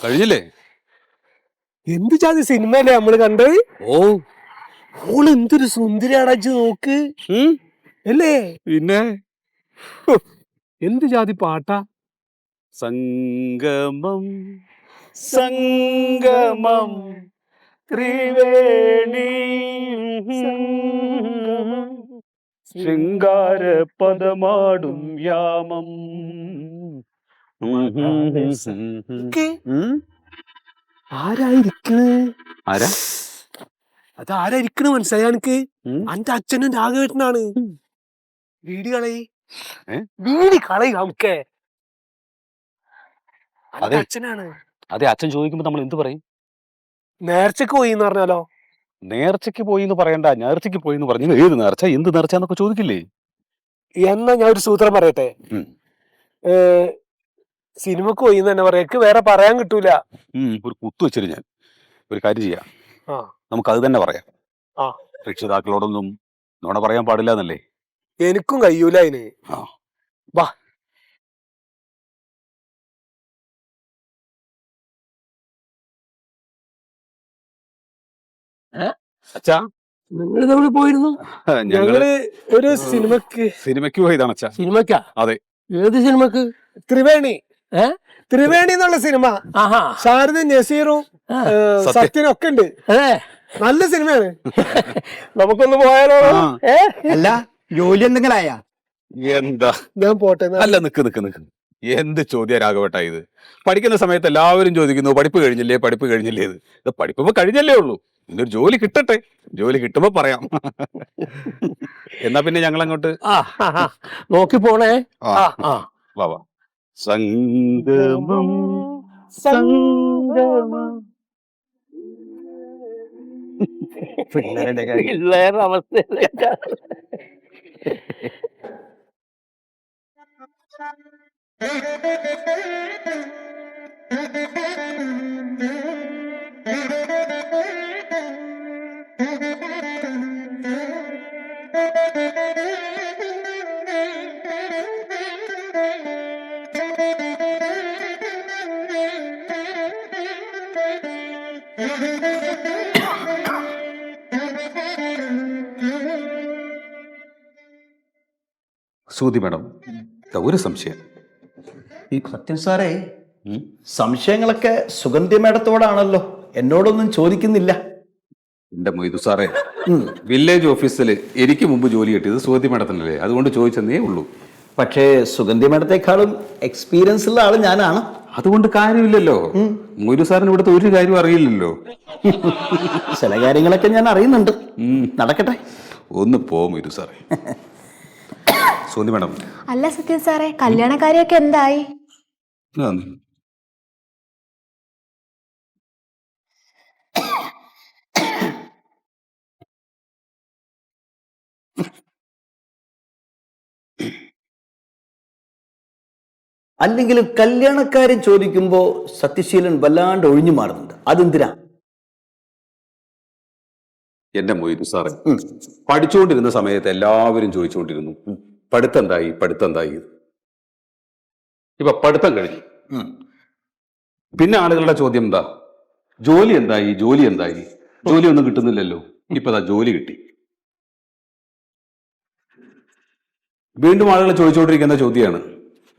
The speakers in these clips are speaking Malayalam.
കഴിഞ്ഞില്ലേ? എന്ത് ജാതി സിനിമയല്ലേ നമ്മള് കണ്ടത്? ഓ, ഓള് എന്തൊരു സുന്ദരിയാടാ നോക്ക് അല്ലേ? പിന്നെ എന്ത് ജാതി പാട്ടാ. സംഗമം സംഗമം ത്രിവേണി ശൃംഗാര പദമാടും യാമം. ആരായിരിക്കണ്? ആരാ അതാരായിരിക്കണ് മനസ്സിലായ എനിക്ക്? അന്റെ അച്ഛനും രാഘവേട്ടനാണ്. വീട് കളയി വീട് കളയി നമുക്ക്. അതെ അച്ഛനാണ്. അതെ, അച്ഛൻ ചോദിക്കുമ്പോ നമ്മൾ എന്ത് പറയും? നേർച്ചക്ക് പോയി എന്ന് പറഞ്ഞാലോ? നേർച്ചയ്ക്ക് പോയി എന്ന് പറയണ്ട, നേർച്ചയ്ക്ക് പോയി എന്ന് പറഞ്ഞു. ഏത് നേർച്ച, എന്ത് നേർച്ച എന്നൊക്കെ ചോദിക്കില്ലേ? എന്നാ ഞാൻ ഒരു സൂത്രം പറയട്ടെ. സിനിമക്ക് പോയി എന്ന് തന്നെ പറയാ, വേറെ പറയാൻ കിട്ടൂല. ഒരു കുത്തു വെച്ചിട്ട് ഞാൻ ഒരു കാര്യം ചെയ്യാം, നമുക്ക് അത് തന്നെ പറയാം. രക്ഷിതാക്കളോടൊന്നും നോണ പറയാൻ പാടില്ല എന്നല്ലേ? എനിക്കും കഴിയൂല അതിന്. വാ. അച്ഛാ, നിങ്ങൾ തമ്മിൽ പോയിരുന്നു? ഞങ്ങള് ഒരു സിനിമക്ക് പോയതാണ് അച്ഛാ. സിനിമക്കാ? അതെ. ഏത് സിനിമക്ക്? ത്രിവേണി. ത്രിവേണി എന്നുള്ള സിനിമ. ശാരദ, നസീറും സത്യനും ഒക്കെ ഉണ്ട്. നല്ല സിനിമയാണ്. നമുക്കൊന്ന് പോയാലോ? അല്ല, ജോലി എന്തെങ്കിലും ആയാ? എന്താ ഞാൻ പോട്ടെ. അല്ല, നിക്ക് എന്ത് ചോദ്യ രാഘവട്ട ഇത്? പഠിക്കുന്ന സമയത്ത് എല്ലാവരും ചോദിക്കുന്നു പഠിപ്പ് കഴിഞ്ഞില്ലേ, പഠിപ്പ് കഴിഞ്ഞില്ലേ? ഇത് പഠിപ്പിപ്പോ കഴിഞ്ഞല്ലേ ഉള്ളൂ. ഇന്നൊരു ജോലി കിട്ടട്ടെ, ജോലി കിട്ടുമ്പോ പറയാം. എന്നാ പിന്നെ ഞങ്ങൾ അങ്ങോട്ട് നോക്കി പോണേ. വാ. സംഗമം സംഗമം. പിള്ളേരുടെ അവസ്ഥ. സൂതി മാഡം, ഒരു സംശയം. ഈ സത്യൻ സാറേ, സംശയങ്ങളൊക്കെ സുഗന്ധി മേഡത്തോടാണല്ലോ, എന്നോടൊന്നും ചോദിക്കുന്നില്ല. എന്റെ മൊയ്തു സാറേ, വില്ലേജ് ഓഫീസിൽ എനിക്ക് മുമ്പ് ജോലി കിട്ടിയത് സൂതി മാഡത്തിനല്ലേ, അതുകൊണ്ട് ചോദിച്ചെന്നേ ഉള്ളൂ. പക്ഷേ സുഗന്ധി മേഡത്തെക്കാളും എക്സ്പീരിയൻസ് ഉള്ള ആള് ഞാനാണ്. അതുകൊണ്ട് കാര്യമില്ലല്ലോ. മൊയ്തു സാറിന് ഇവിടുത്തെ ഒരു കാര്യം അറിയില്ലല്ലോ. ചില കാര്യങ്ങളൊക്കെ ഞാൻ അറിയുന്നുണ്ട്. നടക്കട്ടെ. ഒന്ന് പോ മൊയ്തു സാറേ. സൂതി മാഡം. അല്ല സത്യൻ സാറേ, കല്യാണക്കാരിയൊക്കെ എന്തായി? അല്ലെങ്കിലും കല്യാണക്കാരൻ ചോദിക്കുമ്പോ സത്യശീലൻ വല്ലാണ്ട് ഒഴിഞ്ഞു മാറുന്നുണ്ട്. അതെന്തിനാ? എന്റെ മൊയ്തു സാറേ, പഠിച്ചുകൊണ്ടിരുന്ന സമയത്ത് എല്ലാവരും ചോദിച്ചുകൊണ്ടിരുന്നു പഠിത്തം എന്തായി. ഇപ്പൊ പഠിത്തം കഴിഞ്ഞു, പിന്നെ ആളുകളുടെ ചോദ്യം എന്താ? ജോലി എന്തായി? ജോലി ഒന്നും കിട്ടുന്നില്ലല്ലോ. ഇപ്പൊ ജോലി കിട്ടി. വീണ്ടും ആളുകൾ ചോദിച്ചുകൊണ്ടിരിക്കുന്ന ചോദ്യമാണ്,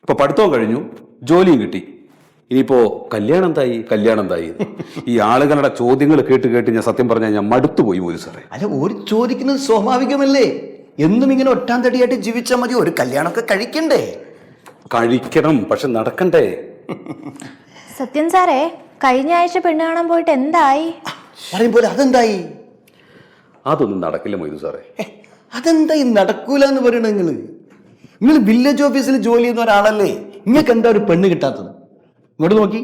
ഇപ്പൊ പഠിത്തവും കഴിഞ്ഞു, ജോലിയും കിട്ടി, ഇനിയിപ്പോ കല്യാണം എന്തായി. ഈ ആളുകളുടെ ചോദ്യങ്ങൾ കേട്ട് ഞാൻ സത്യം പറഞ്ഞാൽ ഞാൻ മടുത്തുപോയി മൊയ്തു സാറേ. അല്ല, ഒരു ചോദിക്കുന്നത് സ്വാഭാവികമല്ലേ? എന്നും ഇങ്ങനെ ഒറ്റാൻ തടിയായിട്ട് ജീവിച്ചാൽ മതി? ഒരു കല്യാണമൊക്കെ കഴിക്കണം, പക്ഷെ നടക്കണ്ടേ? സത്യൻ സാറേ, കഴിഞ്ഞ ആഴ്ച പെണ്ണ് കാണാൻ പോയിട്ട് എന്തായി? പറയുമ്പോൾ അതെന്തായി? അതൊന്നും നടക്കില്ല മൊയ്തു സാറേ. അതെന്തായി നടക്കൂല എന്ന് പറയണ? നിങ്ങൾ വില്ലേജ് ഓഫീസിൽ ജോലി ചെയ്യുന്ന ഒരാളല്ലേ, നിങ്ങൾക്ക് എന്താ ഒരു പെണ്ണ് കിട്ടാത്തത്? ഇങ്ങോട്ട് നോക്കി,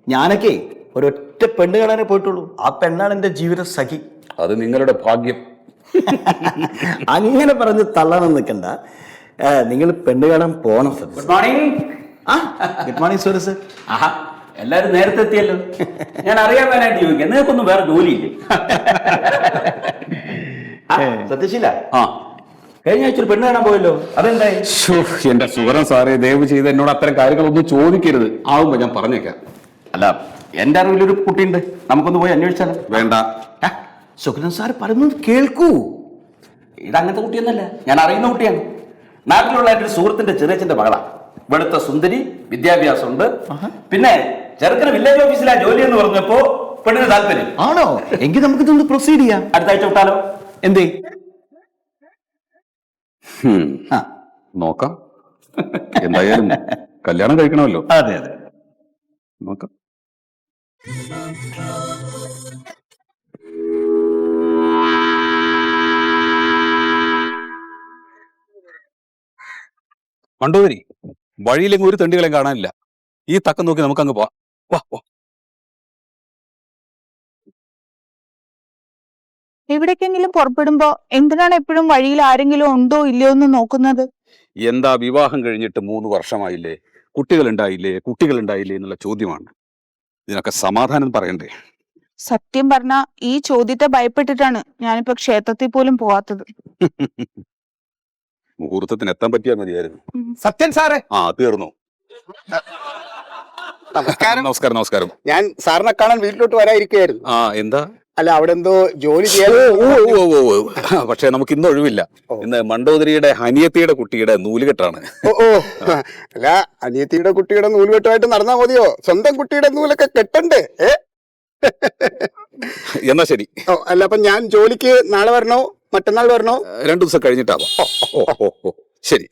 ഞാനൊക്കെ ഒരൊറ്റ പെണ്ണ് കാണാനേ പോയിട്ടുള്ളൂ. ആ പെണ്ണാണ് എൻ്റെ ജീവിത സഖി. അത് നിങ്ങളുടെ ഭാഗ്യം. അങ്ങനെ പറഞ്ഞ് തള്ളാൻ നിൽക്കണ്ട. നിങ്ങൾ പെണ്ണ് കാണാൻ പോണം. Good morning. Good morning sorry sir. ആഹാ, എല്ലാരും നേരത്തെ എത്തിയല്ലോ. ഞാൻ അറിയാൻ വേനായിട്ട് ചോദിക്കാം, നിങ്ങൾക്കൊന്നും വേറെ ജോലിയില്ലേ? സത്യശീല, കഴിഞ്ഞ ആഴ്ച ഒരു പെണ്ണ് കാണാൻ പോയല്ലോ, അതെന്തായി? എന്റെ സുഹൃം സാറേ, ദയവ് ചെയ്ത് എന്നോട് അത്തരം കാര്യങ്ങളൊന്നും ചോദിക്കരുത്. ആവുമ്പോ ഞാൻ പറഞ്ഞേക്കാം. അല്ല എന്റെ അറിവിലൊരു കുട്ടിയുണ്ട്, നമുക്കൊന്ന് പോയി അന്വേഷിച്ചാലോ? വേണ്ട. സുഗതൻ സാർ പറയുന്നത് കേൾക്കൂ. ഇതങ്ങനത്തെ കുട്ടിയൊന്നല്ല, ഞാൻ അറിയുന്ന കുട്ടിയാണ്. നാട്ടിലുള്ള എൻ്റെ ഒരു സുഹൃത്തിന്റെ ചെറിയച്ഛന്റെ മകളാ. വെളുത്ത സുന്ദരി, വിദ്യാഭ്യാസമുണ്ട്. പിന്നെ ചെറുക്കന് വില്ലേജ് ഓഫീസിലാ ജോലി എന്ന് പറഞ്ഞപ്പോ പെണ്ണിന് താല്പര്യം. ആണോ? എങ്കിൽ നമുക്ക് ഇതൊന്ന് പ്രൊസീഡ് ചെയ്യാം. അടുത്ത ആഴ്ച വിട്ടാലോ? എന്തേ? നോക്കാം. എന്തായാലും കല്യാണം കഴിക്കണമല്ലോ. അതെ അതെ. നോക്കാം. മണ്ടോദരി, വഴിയിലെങ്ങും ഒരു തെണ്ടികളെയും കാണാനില്ല. ഈ തക്കം നോക്കി നമുക്കങ്ങ് പോവാം. വാ വാ. എവിടേക്കെങ്കിലും പുറപ്പെടുമ്പോ എന്തിനാണ് എപ്പോഴും വഴിയിൽ ആരെങ്കിലും ഉണ്ടോ ഇല്ലയോ എന്ന് നോക്കുന്നത്? എന്താ, വിവാഹം കഴിഞ്ഞിട്ട് 3 വർഷമായില്ലേ, കുട്ടികളുണ്ടായില്ലേ എന്നുള്ള ചോദ്യമാണ്. ഇതിനൊക്കെ സമാധാനം പറയണ്ടേ? സത്യം പറഞ്ഞ ഈ ചോദ്യത്തെ ഭയപ്പെട്ടിട്ടാണ് ഞാനിപ്പോ ക്ഷേത്രത്തിൽ പോലും പോവാത്തത്. മുഹൂർത്തത്തിന് എത്താൻ പറ്റിയാൽ മതിയായിരുന്നു. സത്യൻ സാറേ, ആ തീർന്നു. നമസ്കാരം. നമസ്കാരം. നമസ്കാരം. ഞാൻ സാറിനെ കാണാൻ വീട്ടിലോട്ട് വരാതിരിക്കുകയായിരുന്നു. ആ എന്താ? അല്ല, അവിടെ എന്തോ ജോലി ചെയ്യാൻ. പക്ഷെ നമുക്ക് ഇന്ന് ഒഴിവില്ല. ഇന്ന് മണ്ടോദരിയുടെ അനിയത്തിയുടെ കുട്ടിയുടെ നൂലുകെട്ടാണ്. അല്ല, അനിയത്തിയുടെ കുട്ടിയുടെ നൂലുകെട്ടുമായിട്ട് നടന്നാ മതിയോ? സ്വന്തം കുട്ടിയുടെ നൂലൊക്കെ കെട്ടണ്ടേ? എന്നാ ശരി. അല്ല, അപ്പൊ ഞാൻ ജോലിക്ക് നാളെ വരണോ മറ്റന്നാൾ വരണോ? 2 ദിവസം കഴിഞ്ഞിട്ടാവാം. ശരി.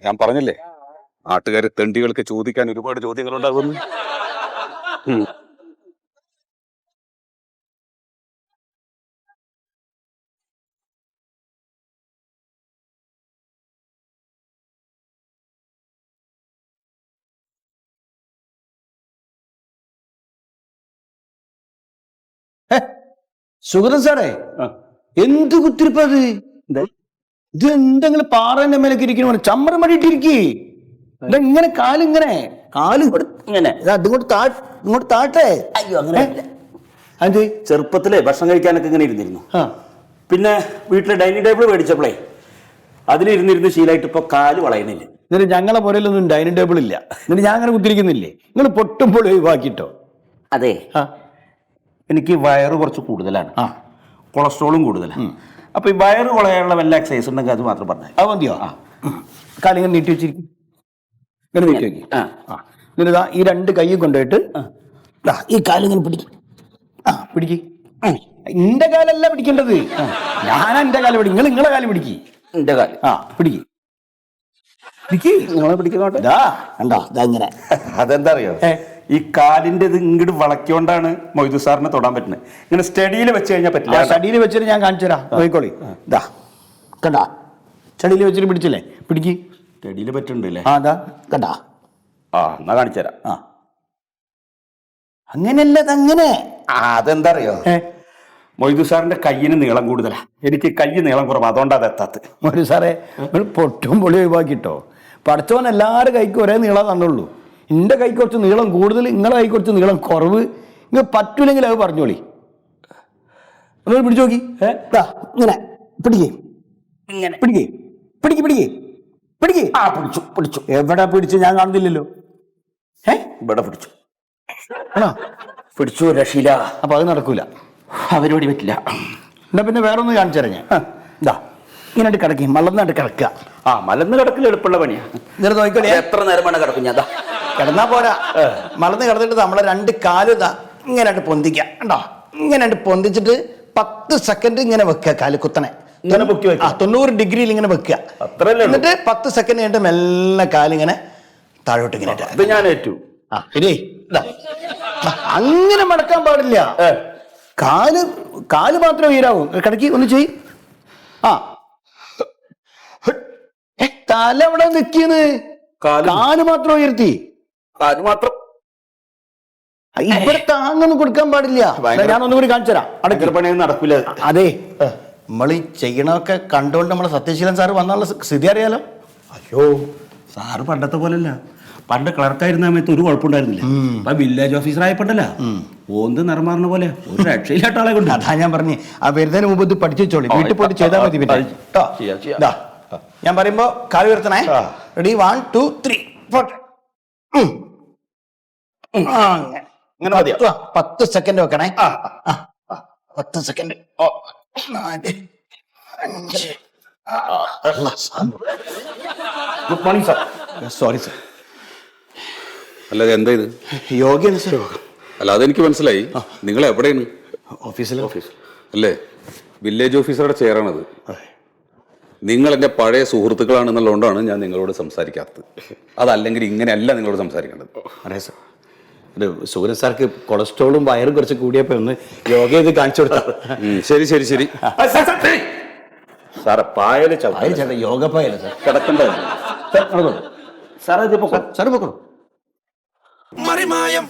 ഞാൻ പറഞ്ഞില്ലേ, നാട്ടുകാരെ തെണ്ടികൾക്ക് ചോദിക്കാൻ ഒരുപാട് ചോദ്യങ്ങൾ ഉണ്ടാകുന്നു. സുഗതൻ സാറേ, എന്ത് കുത്തിരിപ്പത്? ഇത് എന്തെങ്കിലും പാറന്റെ മേലേക്ക് ഇരിക്കണ ചമ്മരം മടിയിട്ടിരിക്കേ. ഇതെങ്ങനെ കാലിങ്ങനെ ഇങ്ങനെ ഇങ്ങോട്ട് താട്ടെ. അയ്യോ, അങ്ങനെ അത് ചെറുപ്പത്തിലെ ഭക്ഷണം കഴിക്കാനൊക്കെ ഇങ്ങനെ ഇരുന്നിരുന്നു. പിന്നെ വീട്ടിലെ ഡൈനിങ് ടേബിൾ മേടിച്ചപ്പോഴേ അതിലിരുന്നിരുന്ന് ശീലമായിട്ട് ഇപ്പൊ കാല് വളയുന്നില്ല. എന്നിട്ട് ഞങ്ങളെ പുരയിലൊന്നും ഡൈനിങ് ടേബിൾ ഇല്ല. എന്നിട്ട് ഞാൻ അങ്ങനെ കുത്തിരിക്കുന്നില്ലേ? നിങ്ങൾ പൊട്ടുമ്പോൾ ഒഴിവാക്കിട്ടോ? അതെ, എനിക്ക് വയറ് കുറച്ച് കൂടുതലാണ്, കൊളസ്ട്രോളും കൂടുതലാണ്. അപ്പൊ ഈ വയറ് വളയാനുള്ള വല്ല എക്സസൈസ് ഉണ്ടെങ്കിൽ അത് മാത്രം പറഞ്ഞു. അത് മതിയോ? കാലിങ്ങനെ നീട്ടി വെച്ചിരിക്കും. ഇങ്ങനെ നീട്ടി വെക്കി. എന്നിട്ട് ഈ 2 കൈ കൊണ്ടുപോയിട്ട് ഈ കാലിങ്ങനെ പിടിക്കും. പിടിക്ക്. എന്റെ കാലല്ല പിടിക്കേണ്ടത്, ഞാനാ എന്റെ കാല് പിടിക്കും. നിങ്ങളെ കാല് പിടിക്ക്. എന്റെ കാല് പിടിക്ക്. നിങ്ങളെ പിടിക്കുന്നോട്ടെ. കണ്ടോ ഇതങ്ങനെ? അതെന്താ അറിയോ, ഈ കാലിന്റെ ഇത് ഇങ്ങോട്ട് വളയ്ക്കൊണ്ടാണ് മൊയ്തു സാറിന് തൊടാൻ പറ്റുന്നത്. ഇങ്ങനെ സ്റ്റഡിയിൽ വെച്ച് കഴിഞ്ഞാൽ പറ്റില്ല. സ്റ്റഡിയിൽ വെച്ചിട്ട് ഞാൻ കാണിച്ചു തരാം, നോക്കിക്കോളി. ഇതാ കണ്ടാ, സ്റ്റഡിയിൽ വെച്ചിട്ട് പിടിച്ചില്ലേ? പിടിക്ക്. സ്റ്റഡിയിൽ പറ്റുന്നുണ്ടല്ലേ? അതാ കണ്ടാ. എന്നാ കാണിച്ചു തരാം. അങ്ങനെയല്ല, അതങ്ങനെ. അതെന്താ അറിയോ, മൊയ്തു സാറിന്റെ കയ്യിന് നീളം കൂടുതലാ, എനിക്ക് കൈ നീളം കുറവ്, അതുകൊണ്ടാ അത് എത്താത്തത്. മൊയ്തു സാറേ, നിങ്ങൾ പൊട്ടും പൊളി ഒഴിവാക്കിട്ടോ. പഠിച്ചവൻ എല്ലാവരും കൈക്ക് ഒരേ നീളം തന്നുള്ളൂ. എൻ്റെ കൈ കുറച്ച് നീളം കൂടുതൽ, നിങ്ങളെ കൈ കുറച്ച് നീളം കുറവ്. നിങ്ങൾ പറ്റൂലെങ്കിൽ അത് പറഞ്ഞോളി. നിങ്ങൾ പിടിച്ചു നോക്കി. ഇങ്ങനെ പിടിക്കേ, ഇങ്ങനെ പിടിക്കേ, പിടിക്ക് പിടിക്കേ, പിടിക്കേ. പിടിച്ചു പിടിച്ചു. എവിടെ പിടിച്ചു? ഞാൻ കാണുന്നില്ലല്ലോ. ഇവിടെ പിടിച്ചു. ആണോ? പിടിച്ചു, രക്ഷയില്ല. അപ്പൊ അത് നടക്കൂല, അവരോടി പറ്റില്ല. എന്നാ പിന്നെ വേറെ ഒന്ന് കാണിച്ചു തരാം ഞാൻ. ഇതാ ഇങ്ങനെ കിടക്കി മലർന്നായിട്ട് കിടക്കുക. മലന്ന് കിടക്കൽ എളുപ്പമുള്ള പണിയാ. ഇന്നലെ നോക്കിക്കോളി. എത്ര നേരമാണ് കിടക്കും ഞാൻ? കിടന്നാ പോരാ, മലന്ന് കിടന്നിട്ട് നമ്മളെ 2 കാല് ഇതാ ഇങ്ങനെ പൊന്തിക്കുക. കണ്ടോ? ഇങ്ങനെ പൊന്തിച്ചിട്ട് 10 സെക്കൻഡ് ഇങ്ങനെ വെക്കുക. കാല് കുത്തനെ 90 ഡിഗ്രിയിൽ ഇങ്ങനെ വെക്കുക. എന്നിട്ട് 10 സെക്കൻഡ് കഴിഞ്ഞിട്ട് മെല്ലെ കാലിങ്ങനെ താഴോട്ട് ഇങ്ങനെ. ഇത് ഞാൻ ഏറ്റു. അങ്ങനെ മടക്കാൻ പാടില്ല. കാല് മാത്രമേ ഉയരാവൂ. കിടക്കി ഒന്ന് ചെയ്. തല അവിടെ നിൽക്കിയെന്ന്, കാല് മാത്രം ഉയർത്തി. കാല് മാത്രം ഇവിടെ താങ്ങൊന്നും കൊടുക്കാൻ പാടില്ല. ഞാൻ ഒന്നുകൂടി കാണിച്ചു തരാം. അടക്കൽ പണിയൊന്നും നടക്കില്ല. അതെ, നമ്മൾ ഈ ചെയ്യണമൊക്കെ കണ്ടുകൊണ്ട് നമ്മളെ സത്യശീലൻ സാറ് വന്നുള്ള സ്ഥിതി അറിയാലോ. അയ്യോ, സാറ് പണ്ടത്തെ പോലല്ല. പണ്ട് ക്ലർക്കായിരുന്ന സമയത്ത് ഒരു കുഴപ്പമുണ്ടായിരുന്നില്ല. അപ്പൊ വില്ലേജ് ഓഫീസർ ആയപ്പോണ്ടല്ല ഓന്ത് നിറമാറുന്ന പോലെ ഒരു രക്ഷയില്ലാത്ത ആളെ കൊണ്ട്. അതാ ഞാൻ പറഞ്ഞു, ആ വരുന്നതിന് മുമ്പ് ഇത് പഠിച്ചു വെച്ചോളി, വീട്ടിൽ പോയിട്ട് ചെയ്താൽ മതി. പിന്നെ ഞാൻ പറയുമ്പോ കാല് ഉയർത്തണേ. റെഡി, 1 2 3 4. ഇങ്ങനെ മതിയോ? 10 സെക്കൻഡ് വെക്കണേ. 10 second. 4, 5. Good morning sir. Sorry sir. അല്ല എന്താ ഇത്? യോഗയാണ് സാർ. അല്ല അതെനിക്ക് മനസ്സിലായി. നിങ്ങൾ എവിടെയാണ്? ഓഫീസിൽ. അല്ലേ? വില്ലേജ് ഓഫീസറുടെ ചെയറാണത്. നിങ്ങൾ എൻ്റെ പഴയ സുഹൃത്തുക്കളാണെന്നുള്ളതുകൊണ്ടാണ് ഞാൻ നിങ്ങളോട് സംസാരിക്കാത്തത്. അതല്ലെങ്കിൽ ഇങ്ങനെയല്ല നിങ്ങളോട് സംസാരിക്കേണ്ടത്. അറിയാം സാർ. ഇത് സൂര്യൻ സാർക്ക് കൊളസ്ട്രോളും വയറും കുറച്ച് കൂടിയപ്പോൾ ഒന്ന് യോഗ ചെയ്ത് കാണിച്ചു കൊടുത്താൽ. ശരി ശരി ശരി. സാറെ പായല് പായൽ ചേട്ടാ, യോഗ പായല്ല സാർ. കിടക്കണ്ടത്. സാർ നടന്നോളൂ. സാറേ ഇതിപ്പോ സാർ പൊക്കോളൂ. മറിമായം